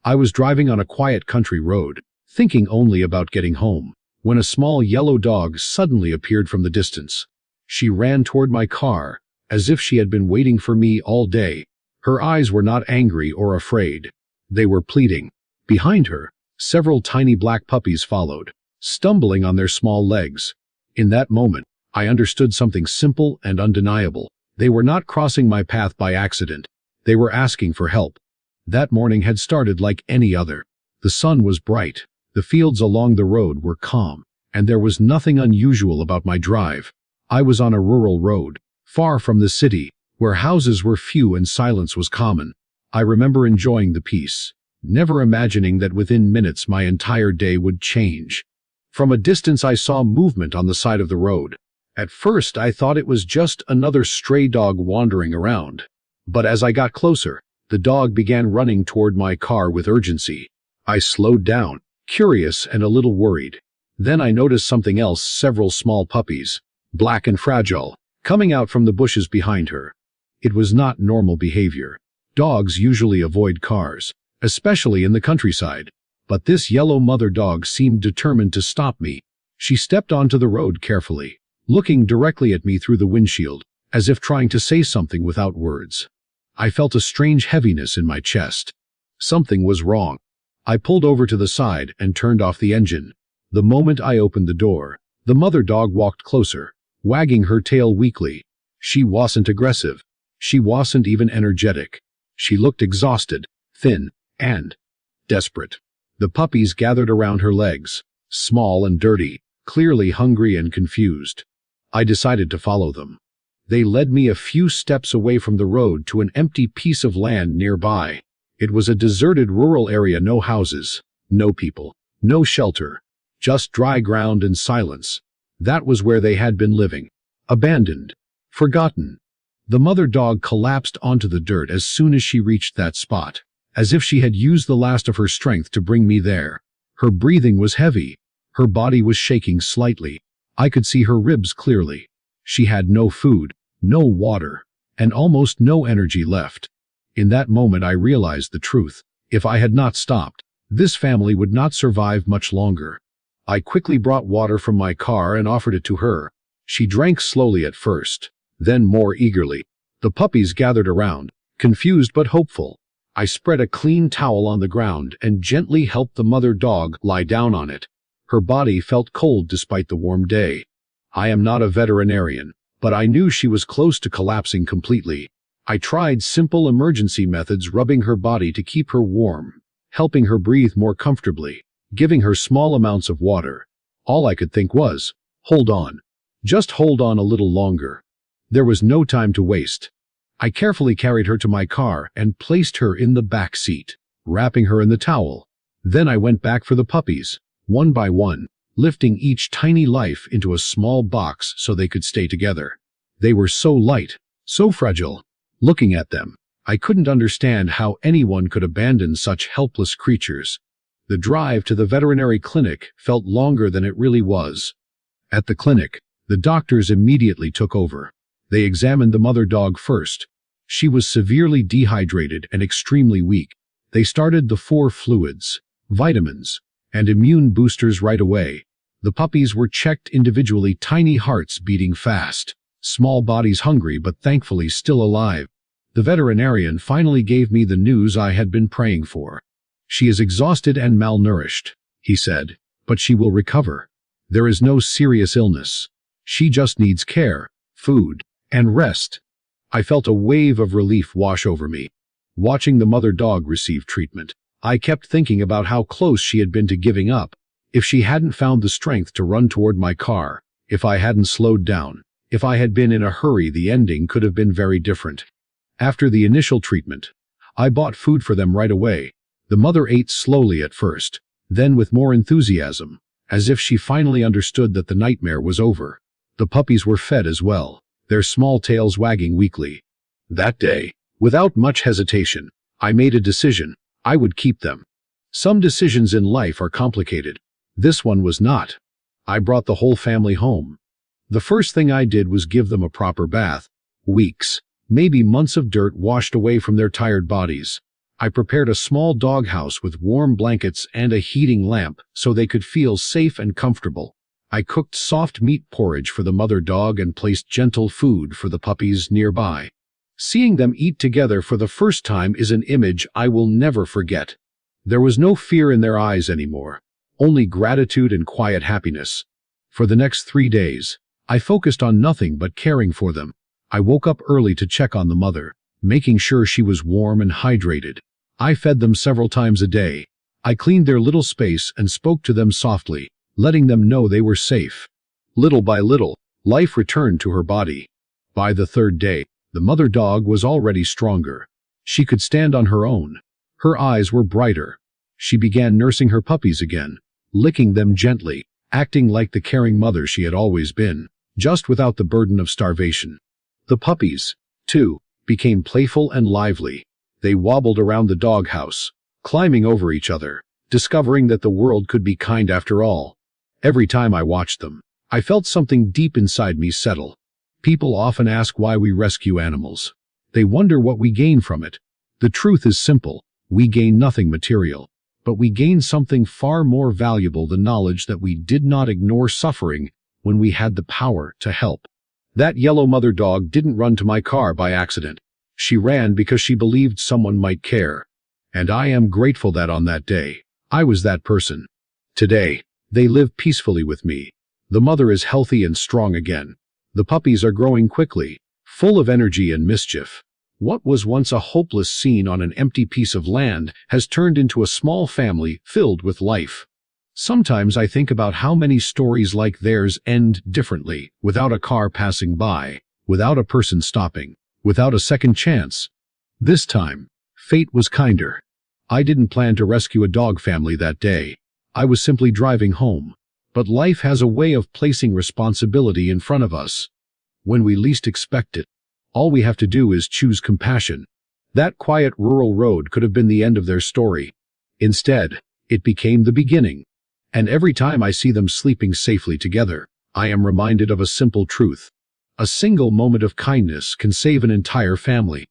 I was driving on a quiet country road, thinking only about getting home, when a small yellow dog suddenly appeared from the distance. She ran toward my car, as if she had been waiting for me all day. Her eyes were not angry or afraid. They were pleading. Behind her, several tiny black puppies followed, stumbling on their small legs. In that moment, I understood something simple and undeniable. They were not crossing my path by accident. They were asking for help. That morning had started like any other. The sun was bright, the fields along the road were calm, and there was nothing unusual about my drive. I was on a rural road, far from the city, where houses were few and silence was common. I remember enjoying the peace, never imagining that within minutes my entire day would change. From a distance I saw movement on the side of the road. At first I thought it was just another stray dog wandering around. But as I got closer, the dog began running toward my car with urgency. I slowed down, curious and a little worried. Then I noticed something else, several small puppies, black and fragile, coming out from the bushes behind her. It was not normal behavior. Dogs usually avoid cars, especially in the countryside. But this yellow mother dog seemed determined to stop me. She stepped onto the road carefully, looking directly at me through the windshield, as if trying to say something without words. I felt a strange heaviness in my chest. Something was wrong. I pulled over to the side and turned off the engine. The moment I opened the door, the mother dog walked closer, wagging her tail weakly. She wasn't aggressive. She wasn't even energetic. She looked exhausted, thin, and desperate. The puppies gathered around her legs, small and dirty, clearly hungry and confused. I decided to follow them. They led me a few steps away from the road to an empty piece of land nearby. It was a deserted rural area, no houses, no people, no shelter, just dry ground and silence. That was where they had been living. Abandoned. Forgotten. The mother dog collapsed onto the dirt as soon as she reached that spot, as if she had used the last of her strength to bring me there. Her breathing was heavy. Her body was shaking slightly. I could see her ribs clearly. She had no food, no water, and almost no energy left. In that moment I realized the truth. If I had not stopped, this family would not survive much longer. I quickly brought water from my car and offered it to her. She drank slowly at first, then more eagerly. The puppies gathered around, confused but hopeful. I spread a clean towel on the ground and gently helped the mother dog lie down on it. Her body felt cold despite the warm day. I am not a veterinarian, but I knew she was close to collapsing completely. I tried simple emergency methods, rubbing her body to keep her warm, helping her breathe more comfortably, giving her small amounts of water. All I could think was, hold on. Just hold on a little longer. There was no time to waste. I carefully carried her to my car and placed her in the back seat, wrapping her in the towel. Then I went back for the puppies, one by one, lifting each tiny life into a small box so they could stay together. They were so light, so fragile. Looking at them, I couldn't understand how anyone could abandon such helpless creatures. The drive to the veterinary clinic felt longer than it really was. At the clinic, the doctors immediately took over. They examined the mother dog first. She was severely dehydrated and extremely weak. They started the 4 fluids, vitamins, and immune boosters right away. The puppies were checked individually, tiny hearts beating fast, small bodies hungry but thankfully still alive. The veterinarian finally gave me the news I had been praying for. She is exhausted and malnourished, he said, but she will recover. There is no serious illness. She just needs care, food, and rest. I felt a wave of relief wash over me. Watching the mother dog receive treatment, I kept thinking about how close she had been to giving up. If she hadn't found the strength to run toward my car, if I hadn't slowed down, if I had been in a hurry, the ending could have been very different. After the initial treatment, I bought food for them right away. The mother ate slowly at first, then with more enthusiasm, as if she finally understood that the nightmare was over. The puppies were fed as well, their small tails wagging weakly. That day, without much hesitation, I made a decision. I would keep them. Some decisions in life are complicated. This one was not. I brought the whole family home. The first thing I did was give them a proper bath. Weeks, maybe months of dirt washed away from their tired bodies. I prepared a small doghouse with warm blankets and a heating lamp so they could feel safe and comfortable. I cooked soft meat porridge for the mother dog and placed gentle food for the puppies nearby. Seeing them eat together for the first time is an image I will never forget. There was no fear in their eyes anymore, only gratitude and quiet happiness. For the next 3 days, I focused on nothing but caring for them. I woke up early to check on the mother, making sure she was warm and hydrated. I fed them several times a day. I cleaned their little space and spoke to them softly, letting them know they were safe. Little by little, life returned to her body. By the 3rd day, the mother dog was already stronger. She could stand on her own. Her eyes were brighter. She began nursing her puppies again, licking them gently, acting like the caring mother she had always been, just without the burden of starvation. The puppies, too, became playful and lively. They wobbled around the doghouse, climbing over each other, discovering that the world could be kind after all. Every time I watched them, I felt something deep inside me settle. People often ask why we rescue animals. They wonder what we gain from it. The truth is simple. We gain nothing material, but we gain something far more valuable: the knowledge that we did not ignore suffering when we had the power to help. That yellow mother dog didn't run to my car by accident. She ran because she believed someone might care. And I am grateful that on that day, I was that person. Today, they live peacefully with me. The mother is healthy and strong again. The puppies are growing quickly, full of energy and mischief. What was once a hopeless scene on an empty piece of land has turned into a small family filled with life. Sometimes I think about how many stories like theirs end differently, without a car passing by, without a person stopping, without a second chance. This time, fate was kinder. I didn't plan to rescue a dog family that day. I was simply driving home. But life has a way of placing responsibility in front of us when we least expect it. All we have to do is choose compassion. That quiet rural road could have been the end of their story. Instead, it became the beginning. And every time I see them sleeping safely together, I am reminded of a simple truth. A single moment of kindness can save an entire family.